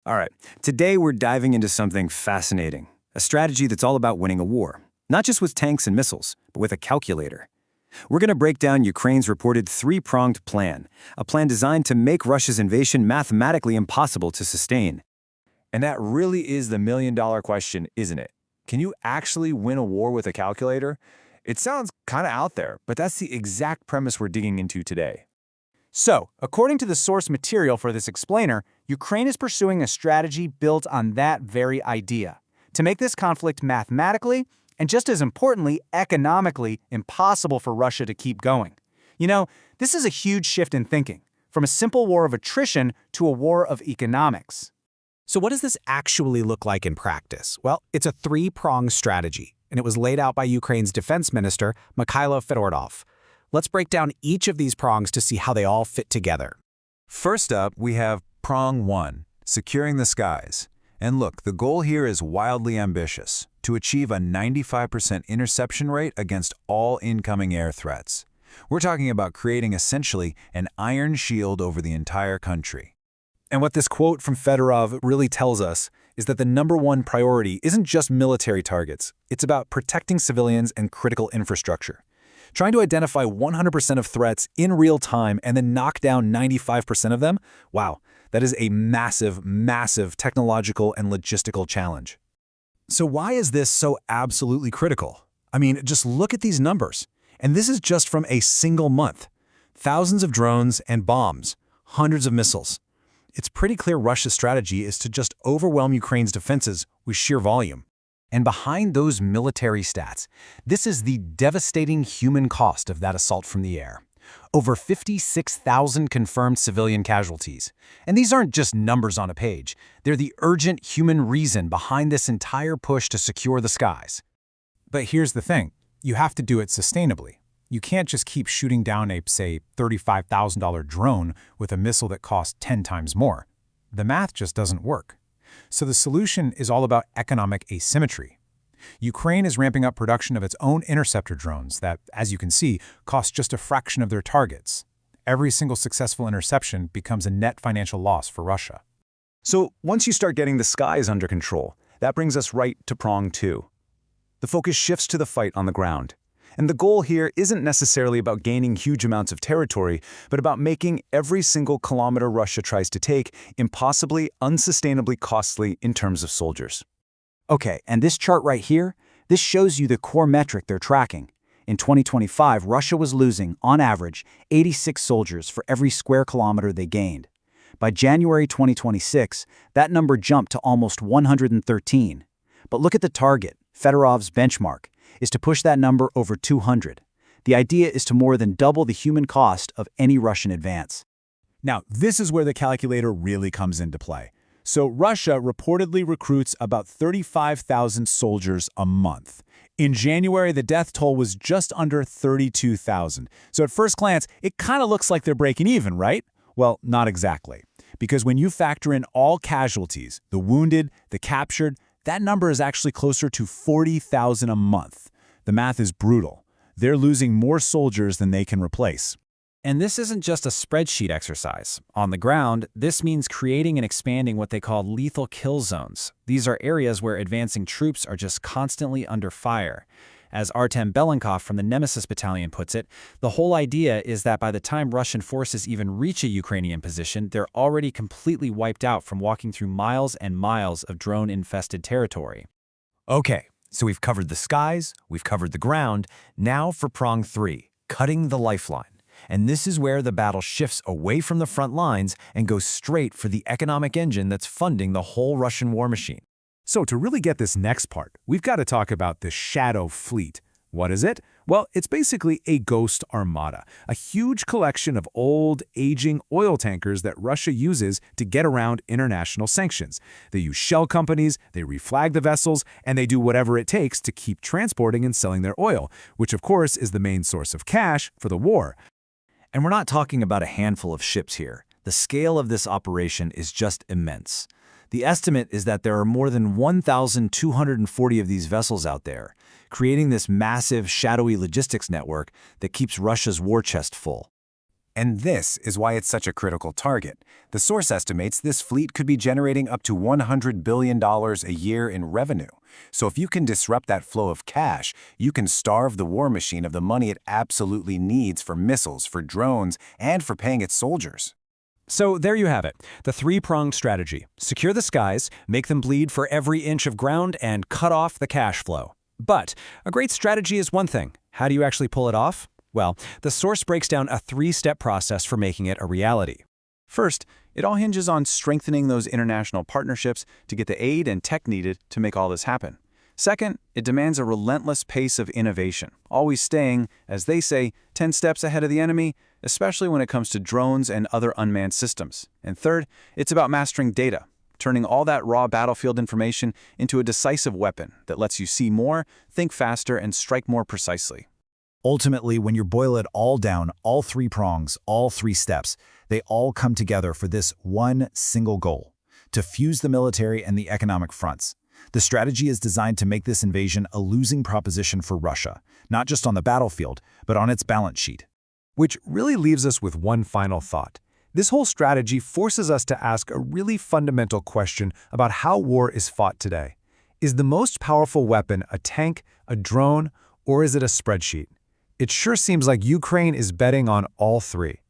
All right, today we're diving into something fascinating, a strategy that's all about winning a war, not just with tanks and missiles, but with a calculator. We're going to break down Ukraine's reported three-pronged plan, a plan designed to make Russia's invasion mathematically impossible to sustain. And that really is the million-dollar question, isn't it? Can you actually win a war with a calculator? It sounds kind of out there, but that's the exact premise we're digging into today. So, according to the source material for this explainer, Ukraine is pursuing a strategy built on that very idea, to make this conflict mathematically, and just as importantly, economically, impossible for Russia to keep going. You know, this is a huge shift in thinking, from a simple war of attrition to a war of economics. So what does this actually look like in practice? Well, it's a three-pronged strategy, and it was laid out by Ukraine's defense minister, Mikhailo Fedorov. Let's break down each of these prongs to see how they all fit together. First up, we have prong 1, securing the skies. And look, the goal here is wildly ambitious, to achieve a 95% interception rate against all incoming air threats. We're talking about creating essentially an iron shield over the entire country. And what this quote from Fedorov really tells us is that the number one priority isn't just military targets, it's about protecting civilians and critical infrastructure. Trying to identify 100% of threats in real time and then knock down 95% of them, wow, that is a massive, massive technological and logistical challenge. So why is this so absolutely critical? I mean, just look at these numbers. And this is just from a single month. Thousands of drones and bombs, hundreds of missiles. It's pretty clear Russia's strategy is to just overwhelm Ukraine's defenses with sheer volume. And behind those military stats, this is the devastating human cost of that assault from the air. Over 56,000 confirmed civilian casualties. And these aren't just numbers on a page. They're the urgent human reason behind this entire push to secure the skies. But here's the thing. You have to do it sustainably. You can't just keep shooting down a, say, $35,000 drone with a missile that costs 10 times more. The math just doesn't work. So the solution is all about economic asymmetry. Ukraine is ramping up production of its own interceptor drones that, as you can see, cost just a fraction of their targets. Every single successful interception becomes a net financial loss for Russia. So once you start getting the skies under control, that brings us right to prong 2. The focus shifts to the fight on the ground. And the goal here isn't necessarily about gaining huge amounts of territory, but about making every single kilometer Russia tries to take impossibly, unsustainably costly in terms of soldiers. Okay, and this chart right here, this shows you the core metric they're tracking. In 2025, Russia was losing, on average, 86 soldiers for every square kilometer they gained. By January 2026, that number jumped to almost 113. But look at the target, Fedorov's benchmark, is to push that number over 200. The idea is to more than double the human cost of any Russian advance. Now, this is where the calculator really comes into play. So Russia reportedly recruits about 35,000 soldiers a month. In January, the death toll was just under 32,000. So at first glance, it kind of looks like they're breaking even, right? Well, not exactly. Because when you factor in all casualties, the wounded, the captured, that number is actually closer to 40,000 a month. The math is brutal. They're losing more soldiers than they can replace. And this isn't just a spreadsheet exercise. On the ground, this means creating and expanding what they call lethal kill zones. These are areas where advancing troops are just constantly under fire. As Artem Belenkov from the Nemesis Battalion puts it, the whole idea is that by the time Russian forces even reach a Ukrainian position, they're already completely wiped out from walking through miles and miles of drone-infested territory. Okay, so we've covered the skies, we've covered the ground. Now for prong 3, cutting the lifeline. And this is where the battle shifts away from the front lines and goes straight for the economic engine that's funding the whole Russian war machine. So to really get this next part, we've got to talk about the Shadow Fleet. What is it? Well, it's basically a ghost armada, a huge collection of old, aging oil tankers that Russia uses to get around international sanctions. They use shell companies, they reflag the vessels, and they do whatever it takes to keep transporting and selling their oil, which of course is the main source of cash for the war. And we're not talking about a handful of ships here. The scale of this operation is just immense. The estimate is that there are more than 1,240 of these vessels out there, creating this massive, shadowy logistics network that keeps Russia's war chest full. And this is why it's such a critical target. The source estimates this fleet could be generating up to $100 billion a year in revenue. So if you can disrupt that flow of cash, you can starve the war machine of the money it absolutely needs for missiles, for drones, and for paying its soldiers. So there you have it, the three-pronged strategy. Secure the skies, make them bleed for every inch of ground, and cut off the cash flow. But a great strategy is one thing. How do you actually pull it off? Well, the source breaks down a three-step process for making it a reality. First, it all hinges on strengthening those international partnerships to get the aid and tech needed to make all this happen. Second, it demands a relentless pace of innovation, always staying, as they say, 10 steps ahead of the enemy, especially when it comes to drones and other unmanned systems. And third, it's about mastering data, turning all that raw battlefield information into a decisive weapon that lets you see more, think faster, and strike more precisely. Ultimately, when you boil it all down, all three prongs, all three steps, they all come together for this one single goal: to fuse the military and the economic fronts. The strategy is designed to make this invasion a losing proposition for Russia, not just on the battlefield, but on its balance sheet. Which really leaves us with one final thought. This whole strategy forces us to ask a really fundamental question about how war is fought today. Is the most powerful weapon a tank, a drone, or is it a spreadsheet? It sure seems like Ukraine is betting on all three.